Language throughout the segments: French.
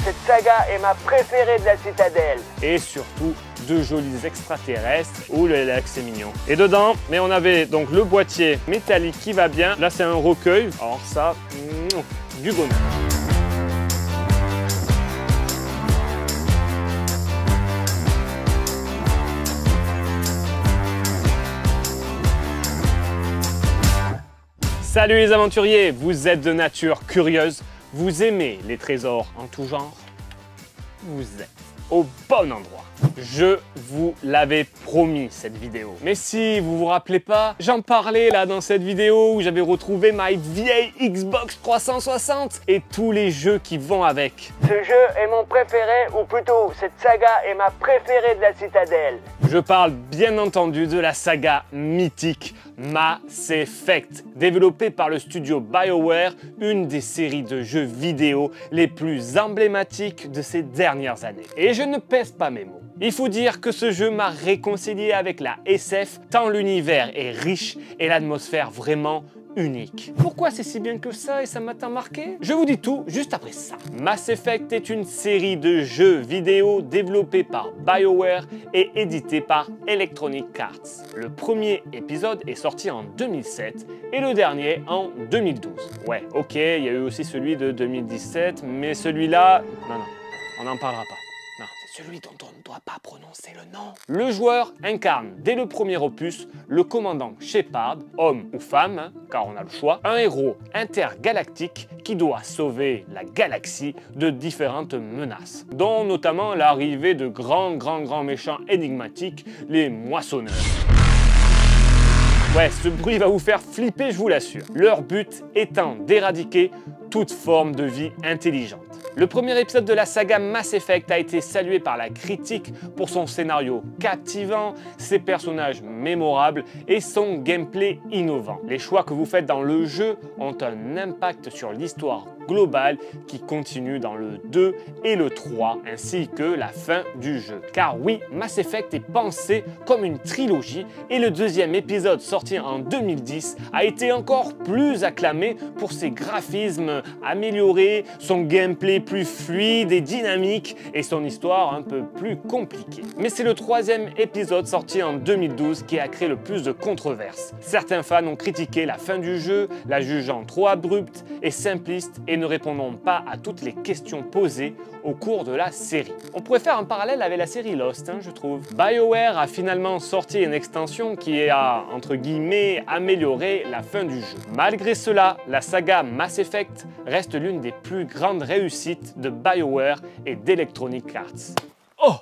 cette saga est ma préférée de la Citadelle. Et surtout, de jolis extraterrestres. Ouh là là, que c'est mignon. Et dedans, mais on avait donc le boîtier métallique qui va bien. Là, c'est un recueil. Alors ça, du bonheur. Salut les aventuriers, vous êtes de nature curieuse, vous aimez les trésors en tout genre, vous êtes au bon endroit. Je vous l'avais promis cette vidéo. Mais si vous vous rappelez pas, j'en parlais là dans cette vidéo où j'avais retrouvé ma vieille Xbox 360 et tous les jeux qui vont avec. Ce jeu est mon préféré, ou plutôt cette saga est ma préférée de la Citadelle. Je parle bien entendu de la saga mythique Mass Effect, développée par le studio BioWare, une des séries de jeux vidéo les plus emblématiques de ces dernières années. Et je ne pèse pas mes mots. Il faut dire que ce jeu m'a réconcilié avec la SF, tant l'univers est riche et l'atmosphère vraiment unique. Pourquoi c'est si bien que ça et ça m'a tant marqué? Je vous dis tout juste après ça. Mass Effect est une série de jeux vidéo développés par BioWare et édité par Electronic Arts. Le premier épisode est sorti en 2007 et le dernier en 2012. Ouais, ok, il y a eu aussi celui de 2017, mais celui-là, non, on n'en parlera pas. Non, c'est celui dont on ne doit pas prononcer le nom. Le joueur incarne dès le premier opus le commandant Shepard, homme ou femme, hein, car on a le choix, un héros intergalactique qui doit sauver la galaxie de différentes menaces, dont notamment l'arrivée de grands méchants énigmatiques, les moissonneurs. Ouais, ce bruit va vous faire flipper, je vous l'assure. Leur but étant d'éradiquer toute forme de vie intelligente. Le premier épisode de la saga Mass Effect a été salué par la critique pour son scénario captivant, ses personnages mémorables et son gameplay innovant. Les choix que vous faites dans le jeu ont un impact sur l'histoire globale qui continue dans le 2 et le 3, ainsi que la fin du jeu. Car oui, Mass Effect est pensé comme une trilogie et le deuxième épisode sorti en 2010 a été encore plus acclamé pour ses graphismes améliorés, son gameplay plus fluide et dynamique et son histoire un peu plus compliquée. Mais c'est le troisième épisode sorti en 2012 qui a créé le plus de controverses. Certains fans ont critiqué la fin du jeu, la jugeant trop abrupte et simpliste et ne répondant pas à toutes les questions posées au cours de la série. On pourrait faire un parallèle avec la série Lost, je trouve. BioWare a finalement sorti une extension qui a, entre guillemets, amélioré la fin du jeu. Malgré cela, la saga Mass Effect reste l'une des plus grandes réussites de BioWare et d'Electronic Arts. Oh!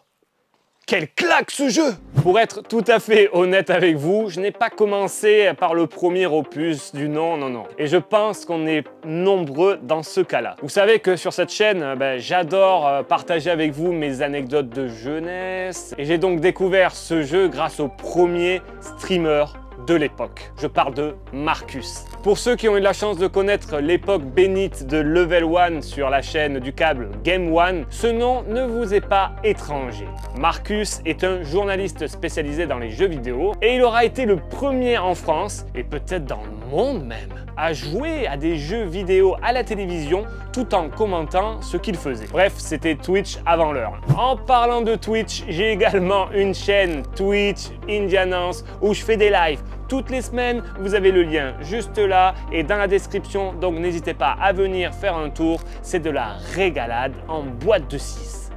Quelle claque ce jeu! Pour être tout à fait honnête avec vous, je n'ai pas commencé par le premier opus du nom, non. Et je pense qu'on est nombreux dans ce cas-là. Vous savez que sur cette chaîne, j'adore partager avec vous mes anecdotes de jeunesse. Et j'ai donc découvert ce jeu grâce au premier streamer de l'époque. Je parle de Marcus. Pour ceux qui ont eu la chance de connaître l'époque bénite de Level 1 sur la chaîne du câble Game One, ce nom ne vous est pas étranger. Marcus est un journaliste spécialisé dans les jeux vidéo et il aura été le premier en France, et peut-être dans le monde même, à jouer à des jeux vidéo à la télévision tout en commentant ce qu'il faisait. Bref, c'était Twitch avant l'heure. En parlant de Twitch, j'ai également une chaîne Twitch Indianance où je fais des lives toutes les semaines. Vous avez le lien juste là et dans la description, donc n'hésitez pas à venir faire un tour. C'est de la régalade en boîte de 6.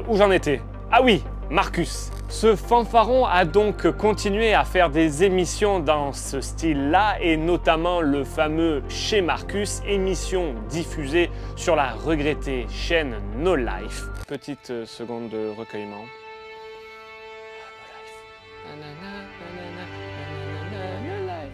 Où j'en étais? Ah oui, Marcus. Ce fanfaron a donc continué à faire des émissions dans ce style-là et notamment le fameux Chez Marcus, émission diffusée sur la regrettée chaîne No Life. Petite seconde de recueillement.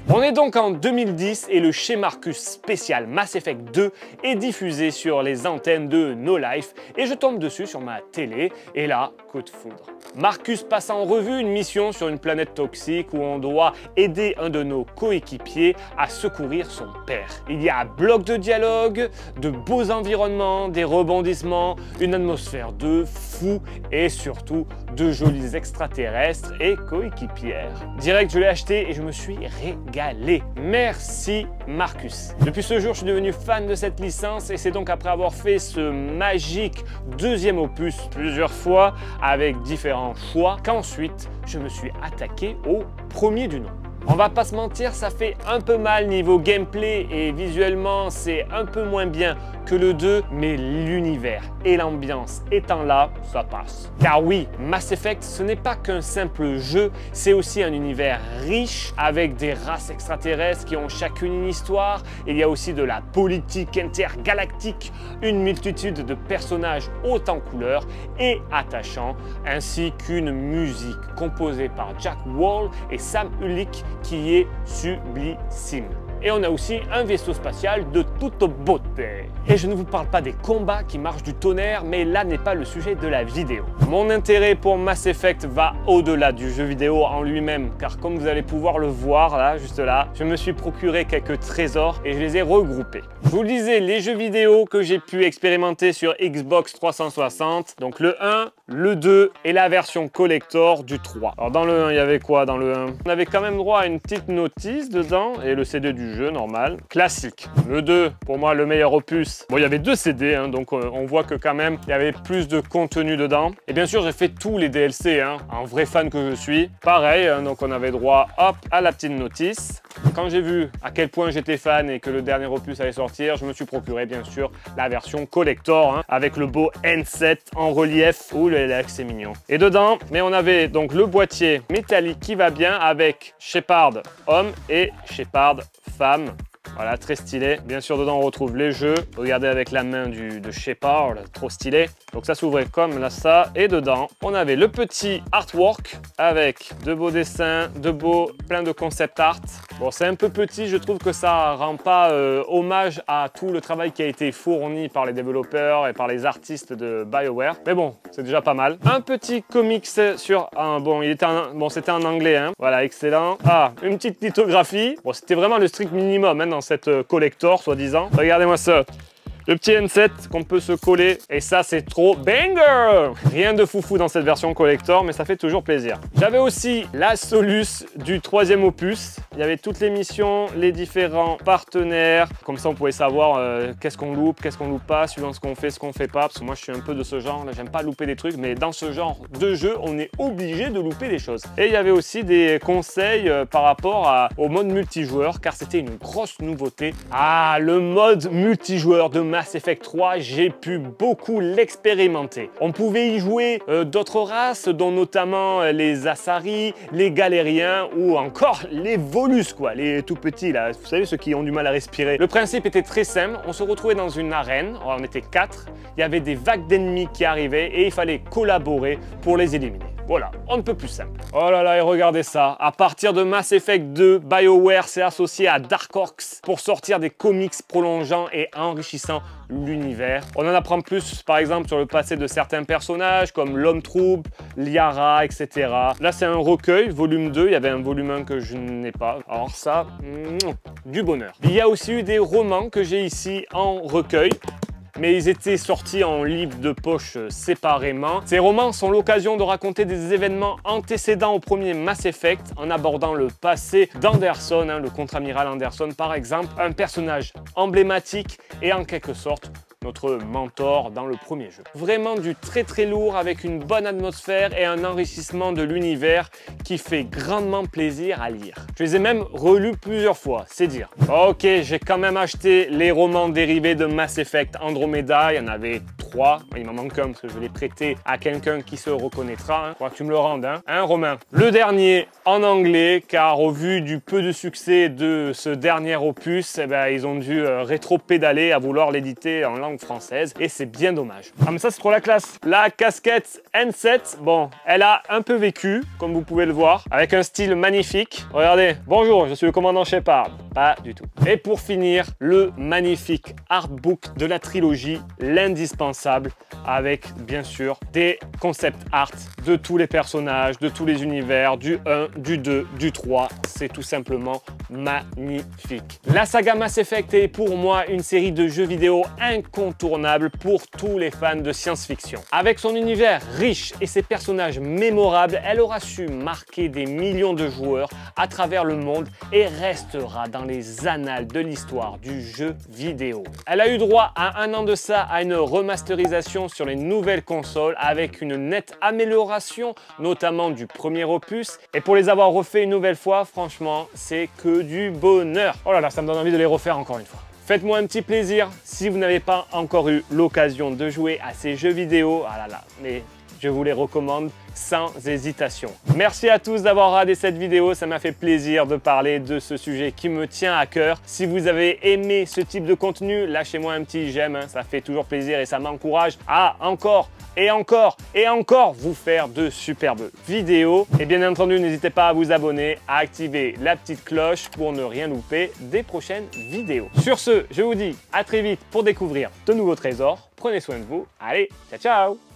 On est donc en 2010 et le Chez Marcus spécial Mass Effect 2 est diffusé sur les antennes de No Life et je tombe dessus sur ma télé et là, coup de foudre. Marcus passe en revue une mission sur une planète toxique où on doit aider un de nos coéquipiers à secourir son père. Il y a un bloc de dialogue, de beaux environnements, des rebondissements, une atmosphère de fou et surtout de jolis extraterrestres et coéquipières. Direct, je l'ai acheté et je me suis régalé. régalé. Merci Marcus. Depuis ce jour, je suis devenu fan de cette licence et c'est donc après avoir fait ce magique deuxième opus plusieurs fois avec différents choix qu'ensuite je me suis attaqué au premier du nom. On va pas se mentir, ça fait un peu mal niveau gameplay et visuellement c'est un peu moins bien que le 2, mais l'univers et l'ambiance étant là, ça passe. Car oui, Mass Effect, ce n'est pas qu'un simple jeu, c'est aussi un univers riche avec des races extraterrestres qui ont chacune une histoire. Il y a aussi de la politique intergalactique, une multitude de personnages hauts en couleurs et attachants, ainsi qu'une musique composée par Jack Wall et Sam Ulick qui est sublissime. Et on a aussi un vaisseau spatial de toute beauté. Et je ne vous parle pas des combats qui marchent du tonnerre, mais là n'est pas le sujet de la vidéo. Mon intérêt pour Mass Effect va au-delà du jeu vidéo en lui-même, car comme vous allez pouvoir le voir là, juste là, je me suis procuré quelques trésors et je les ai regroupés. Je vous le disais, les jeux vidéo que j'ai pu expérimenter sur Xbox 360, donc le 1, le 2 et la version collector du 3. Alors dans le 1, il y avait quoi dans le 1? On avait quand même droit à une petite notice dedans et le CD du jeu normal, classique. Le 2, pour moi le meilleur opus. Bon, il y avait 2 CD, hein, donc on voit que quand même il y avait plus de contenu dedans. Et bien sûr, j'ai fait tous les DLC, hein, un vrai fan que je suis. Pareil, hein, donc on avait droit, hop, à la petite notice. Quand j'ai vu à quel point j'étais fan et que le dernier opus allait sortir, je me suis procuré bien sûr la version collector, hein, avec le beau N7 en relief. Ouh là là, c'est mignon. Et dedans, mais on avait donc le boîtier métallique qui va bien avec Shepard homme et Shepard femme. Voilà, très stylé. Bien sûr, dedans, on retrouve les jeux. Regardez avec la main de Shepard, trop stylé. Donc ça s'ouvrait comme là, ça. Et dedans, on avait le petit artwork avec de beaux dessins, plein de concept art. Bon, c'est un peu petit, je trouve que ça rend pas hommage à tout le travail qui a été fourni par les développeurs et par les artistes de BioWare. Mais bon, c'est déjà pas mal. Un petit comics sur un... Bon, c'était en anglais, hein. Voilà, excellent. Ah, une petite lithographie. Bon, c'était vraiment le strict minimum, hein, dans cette collector, soi-disant. Regardez-moi ça. Le petit N7 qu'on peut se coller. Et ça, c'est trop banger! Rien de foufou dans cette version collector, mais ça fait toujours plaisir. J'avais aussi la Solus du 3e opus. Il y avait toutes les missions, les différents partenaires. Comme ça, on pouvait savoir qu'est-ce qu'on loupe pas, suivant ce qu'on fait pas. Parce que moi, je suis un peu de ce genre. Là, j'aime pas louper des trucs, mais dans ce genre de jeu, on est obligé de louper des choses. Et il y avait aussi des conseils par rapport au mode multijoueur, car c'était une grosse nouveauté. Ah, le mode multijoueur de Mass Effect 3, j'ai pu beaucoup l'expérimenter. On pouvait y jouer d'autres races, dont notamment les Asari, les Galériens ou encore les Volus, quoi, les tout petits là, vous savez, ceux qui ont du mal à respirer. Le principe était très simple, on se retrouvait dans une arène, on était 4, il y avait des vagues d'ennemis qui arrivaient et il fallait collaborer pour les éliminer. Voilà, on ne peut plus simple. Oh là là, et regardez ça. À partir de Mass Effect 2, BioWare s'est associé à Dark Horse pour sortir des comics prolongeant et enrichissant l'univers. On en apprend plus, par exemple, sur le passé de certains personnages, comme l'Homme Trouble, Liara, etc. Là, c'est un recueil, volume 2. Il y avait un volume 1 que je n'ai pas. Alors ça, du bonheur. Il y a aussi eu des romans que j'ai ici en recueil, mais ils étaient sortis en livre de poche séparément. Ces romans sont l'occasion de raconter des événements antécédents au premier Mass Effect en abordant le passé d'Anderson, hein, le contre-amiral Anderson par exemple, un personnage emblématique et en quelque sorte notre mentor dans le premier jeu. Vraiment du très très lourd avec une bonne atmosphère et un enrichissement de l'univers qui fait grandement plaisir à lire. Je les ai même relus plusieurs fois, c'est dire. Ok, j'ai quand même acheté les romans dérivés de Mass Effect Andromeda, il y en avait 3, il m'en manque un parce que je l'ai prêté à quelqu'un qui se reconnaîtra, hein. Faudra que tu me le rendes, hein, Romain. Le dernier en anglais, car au vu du peu de succès de ce dernier opus, eh ben, ils ont dû rétro-pédaler à vouloir l'éditer en langue française et c'est bien dommage. Ah mais ça c'est trop la classe. La casquette N7, bon, elle a un peu vécu, comme vous pouvez le voir, avec un style magnifique. Regardez, bonjour, je suis le commandant Shepard. Pas du tout. Et pour finir, le magnifique artbook de la trilogie, l'indispensable, avec bien sûr des concept art de tous les personnages, de tous les univers, du 1, du 2, du 3. C'est tout simplement magnifique. La saga Mass Effect est pour moi une série de jeux vidéo incontournable pour tous les fans de science-fiction. Avec son univers riche et ses personnages mémorables, elle aura su marquer des millions de joueurs à travers le monde et restera dans les annales de l'histoire du jeu vidéo. Elle a eu droit à un an de ça à une remasterisation sur les nouvelles consoles avec une nette amélioration, notamment du premier opus. Et pour les avoir refait une nouvelle fois, franchement, c'est que du bonheur. Oh là là, ça me donne envie de les refaire encore une fois. Faites-moi un petit plaisir si vous n'avez pas encore eu l'occasion de jouer à ces jeux vidéo. Ah là là, mais je vous les recommande sans hésitation. Merci à tous d'avoir regardé cette vidéo, ça m'a fait plaisir de parler de ce sujet qui me tient à cœur. Si vous avez aimé ce type de contenu, lâchez-moi un petit j'aime, hein, ça fait toujours plaisir et ça m'encourage à encore et encore et encore vous faire de superbes vidéos. Et bien entendu, n'hésitez pas à vous abonner, à activer la petite cloche pour ne rien louper des prochaines vidéos. Sur ce, je vous dis à très vite pour découvrir de nouveaux trésors. Prenez soin de vous. Allez, ciao ciao!